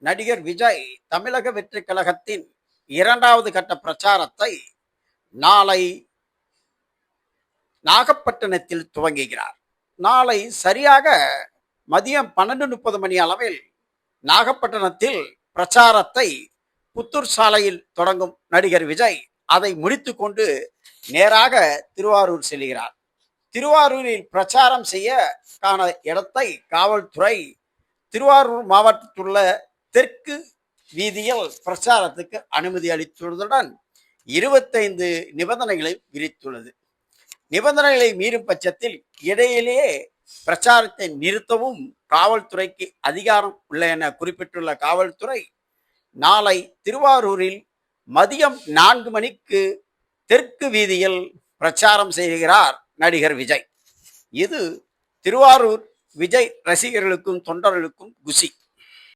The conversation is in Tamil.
நடிகர் விஜய் தமிழக வெற்றி கழகத்தின் 2வது கட்ட பிரச்சாரத்தை நாளை நாகப்பட்டினத்தில் துவங்குகிறார். நாளை சரியாக மதியம் 12:30 மணி அளவில் நாகப்பட்டினத்தில் பிரச்சாரத்தை புத்தூர் சாலையில் தொடங்கும் நடிகர் விஜய் அதை முடித்து கொண்டு நேராக திருவாரூர் செல்கிறார். திருவாரூரில் பிரச்சாரம் செய்ய காண இடத்தை காவல்துறை திருவாரூர் மாவட்டத்துள்ள தெற்கு வீதியில் பிரச்சாரத்துக்கு அனுமதி அளித்துள்ளதுடன் 25 நிபந்தனைகளை விதித்துள்ளது. நிபந்தனைகளை மீறும் பட்சத்தில் இடையிலேயே பிரச்சாரத்தை நிறுத்தவும் காவல்துறைக்கு அதிகாரம் உள்ள என குறிப்பிட்டுள்ள காவல்துறை நாளை திருவாரூரில் மதியம் 4 மணிக்கு தெற்கு வீதியில் பிரச்சாரம் செய்கிறார் நடிகர் விஜய். இது திருவாரூர் விஜய் ரசிகர்களுக்கும் தொண்டர்களுக்கும் குஷி.